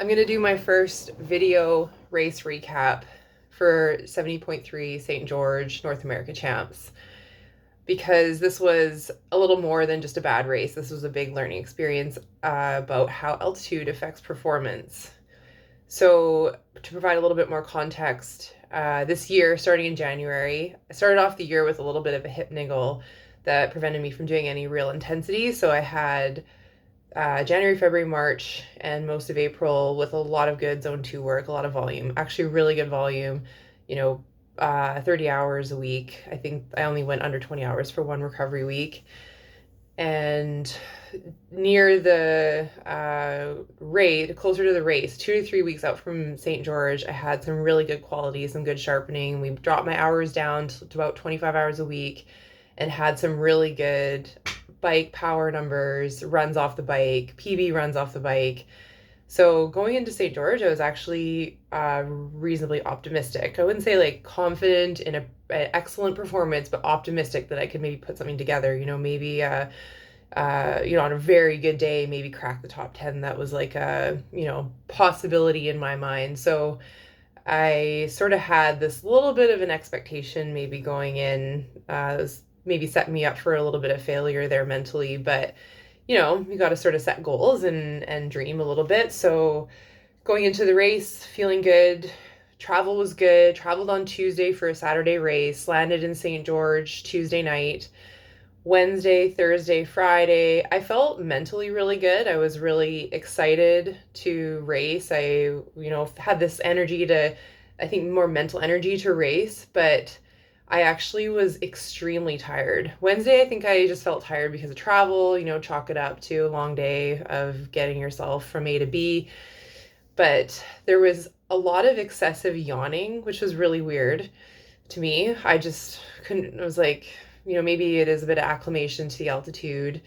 I'm going to do my first video race recap for 70.3 St. George North America Champs because this was a little more than just a bad race. This was a big learning experience about how altitude affects performance. So, to provide a little bit more context, this year, starting in January, I started off the year with a little bit of a hip niggle that prevented me from doing any real intensity. So, I had January, February, March, and most of April with a lot of good zone two work, a lot of volume, actually really good volume, you know, 30 hours a week. I think I only went under 20 hours for one recovery week. And near the race, closer to the race, 2 to 3 weeks out from St. George, I had some really good quality, some good sharpening. We dropped my hours down to about 25 hours a week and had some really good bike power numbers, runs off the bike, PB runs off the bike. So going into St. George, I was actually reasonably optimistic. I wouldn't say like confident in an excellent performance, but optimistic that I could maybe put something together. Maybe on a very good day, maybe crack the top 10. That was like a possibility in my mind. So I sort of had this little bit of an expectation, maybe going in. Was maybe setting me up for a little bit of failure there mentally, but you got to sort of set goals and dream a little bit. So going into the race, feeling good. Travel was good. Traveled on Tuesday for a Saturday race. Landed in St. George Tuesday night. Wednesday, Thursday, Friday, I felt mentally really good. I was really excited to race. I, had this energy I think more mental energy to race, but I actually was extremely tired. Wednesday, I think I just felt tired because of travel, chalk it up to a long day of getting yourself from A to B. But there was a lot of excessive yawning, which was really weird to me. I just couldn't, I was like, maybe it is a bit of acclimation to the altitude,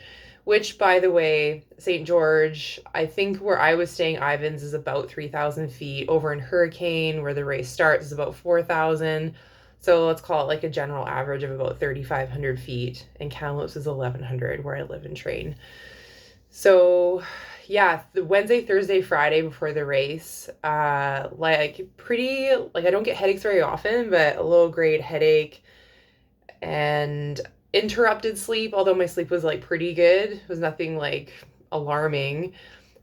which, by the way, St. George, I think where I was staying, Ivans, is about 3,000 feet. Over in Hurricane, where the race starts, is about 4,000. So let's call it like a general average of about 3,500 feet. And Kamloops is 1,100, where I live and train. So yeah, the Wednesday, Thursday, Friday before the race, I don't get headaches very often, but a low grade headache and interrupted sleep, although my sleep was like pretty good. It was nothing like alarming,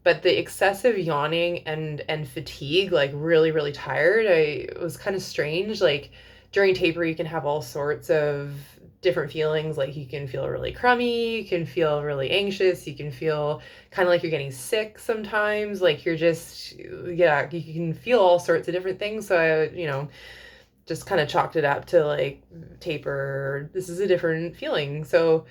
but the excessive yawning and fatigue, like really, really tired. It was kind of strange. Like during taper, you can have all sorts of different feelings. Like you can feel really crummy, you can feel really anxious, you can feel kind of like you're getting sick sometimes. Like you can feel all sorts of different things. So just kind of chalked it up to like taper. This is a different feeling. So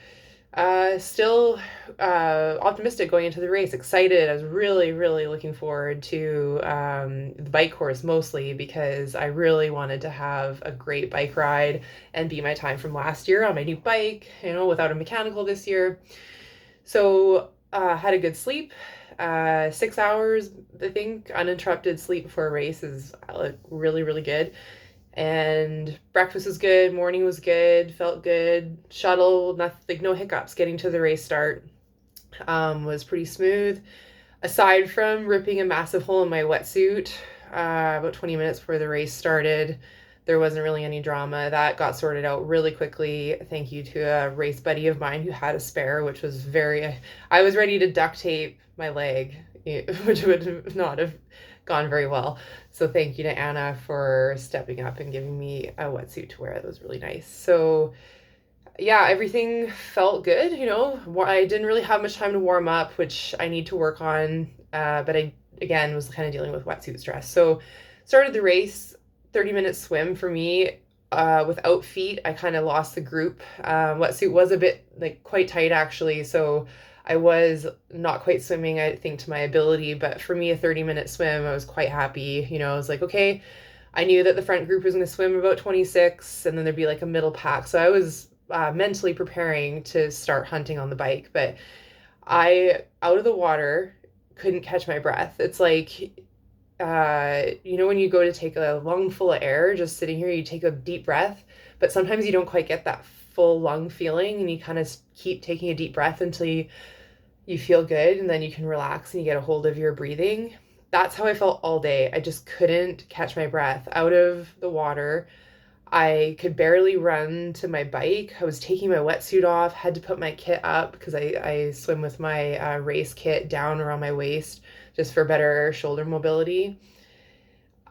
still optimistic going into the race, excited. I was really, really looking forward to the bike course, mostly because I really wanted to have a great bike ride and beat my time from last year on my new bike, without a mechanical this year. So had a good sleep. 6 hours, I think, uninterrupted sleep before a race is really, really good. And breakfast was good, morning was good, felt good, shuttle, nothing, no hiccups. Getting to the race start was pretty smooth, aside from ripping a massive hole in my wetsuit about 20 minutes before the race started. There wasn't really any drama. That got sorted out really quickly. Thank you to a race buddy of mine who had a spare, which was I was ready to duct tape my leg, which would not have gone very well. So thank you to Anna for stepping up and giving me a wetsuit to wear. That was really nice. So yeah, everything felt good. I didn't really have much time to warm up, which I need to work on. But I, again, was kind of dealing with wetsuit stress. So started the race, 30-minute swim for me. Without feet, I kind of lost the group. Wetsuit was a bit like quite tight actually. So I was not quite swimming, I think, to my ability, but for me, a 30-minute swim, I was quite happy. I was like, okay, I knew that the front group was going to swim about 26, and then there'd be like a middle pack. So I was mentally preparing to start hunting on the bike, but out of the water, couldn't catch my breath. It's like, when you go to take a lung full of air, just sitting here, you take a deep breath, but sometimes you don't quite get that full lung feeling, and you kind of keep taking a deep breath until you feel good, and then you can relax and you get a hold of your breathing. that's how I felt all day. I just couldn't catch my breath out of the water. I could barely run to my bike. I was taking my wetsuit off, had to put my kit up because I swim with my race kit down around my waist just for better shoulder mobility.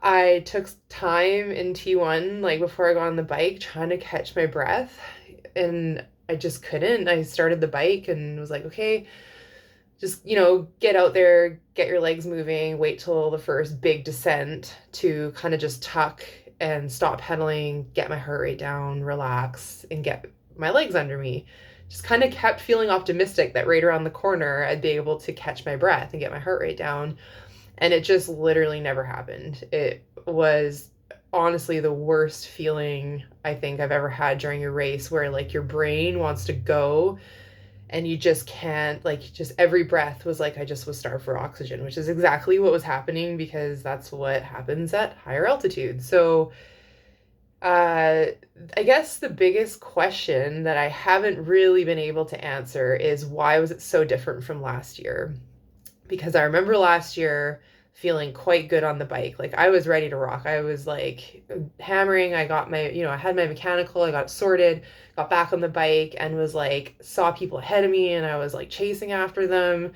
I took time in T1, like before I got on the bike, trying to catch my breath, and I just couldn't. I started the bike and was like, okay, just, get out there, get your legs moving, wait till the first big descent to kind of just tuck and stop pedaling, get my heart rate down, relax, and get my legs under me. Just kind of kept feeling optimistic that right around the corner I'd be able to catch my breath and get my heart rate down. And it just literally never happened. It was honestly the worst feeling I think I've ever had during a race, where like your brain wants to go and you just can't, like, just every breath was like I just was starved for oxygen, which is exactly what was happening because that's what happens at higher altitude. So I guess the biggest question that I haven't really been able to answer is, why was it so different from last year? Because I remember last year feeling quite good on the bike. Like, I was ready to rock. I was like hammering. I got my, I had my mechanical, I got it sorted, got back on the bike and was like, saw people ahead of me and I was like chasing after them.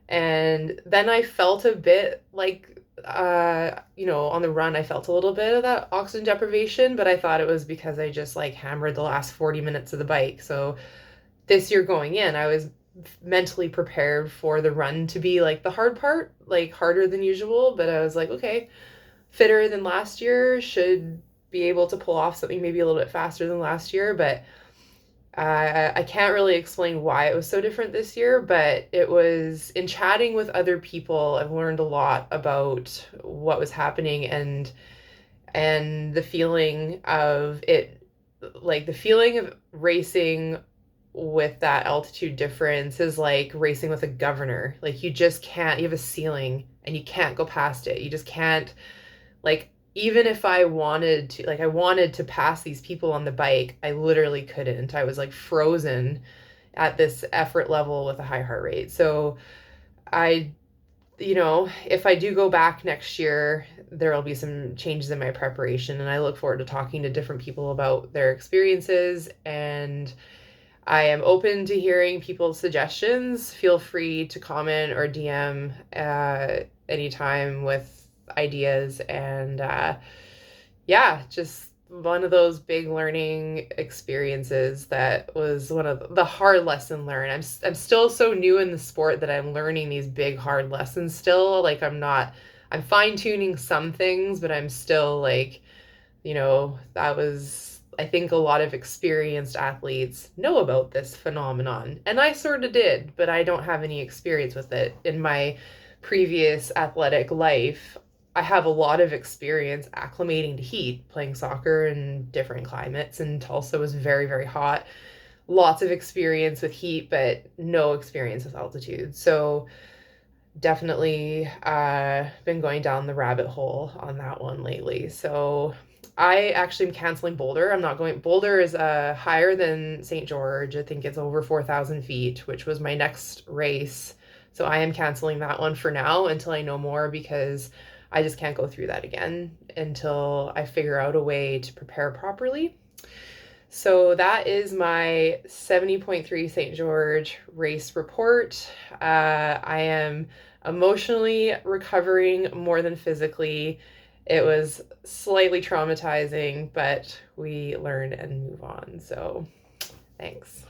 And then I felt a bit like, on the run, I felt a little bit of that oxygen deprivation, but I thought it was because I just like hammered the last 40 minutes of the bike. So this year going in, I was mentally prepared for the run to be like the hard part, like harder than usual. But I was like, okay, fitter than last year, should be able to pull off something maybe a little bit faster than last year. But I can't really explain why it was so different this year, but it was in chatting with other people, I've learned a lot about what was happening, and the feeling of it, like the feeling of racing with that altitude difference is like racing with a governor. Like, you just can't, you have a ceiling and you can't go past it. You just can't, like, even if I wanted to, like, I wanted to pass these people on the bike, I literally couldn't. I was like frozen at this effort level with a high heart rate. So I, if I do go back next year, there will be some changes in my preparation, and I look forward to talking to different people about their experiences. And I am open to hearing people's suggestions. Feel free to comment or DM anytime with ideas. And yeah, just one of those big learning experiences that was one of the hard lesson learned. I'm still so new in the sport that I'm learning these big hard lessons still. Like, I'm fine tuning some things, but I'm still like, that was, I think a lot of experienced athletes know about this phenomenon. And I sort of did, but I don't have any experience with it. In my previous athletic life, I have a lot of experience acclimating to heat, playing soccer in different climates, and Tulsa was very, very hot. Lots of experience with heat, but no experience with altitude. So definitely been going down the rabbit hole on that one lately. So I actually am canceling Boulder. I'm not going. Boulder is higher than St. George. I think it's over 4,000 feet, which was my next race. So I am canceling that one for now until I know more, because I just can't go through that again until I figure out a way to prepare properly. So that is my 70.3 St. George race report. I am emotionally recovering more than physically. It was slightly traumatizing, but we learn and move on. So thanks.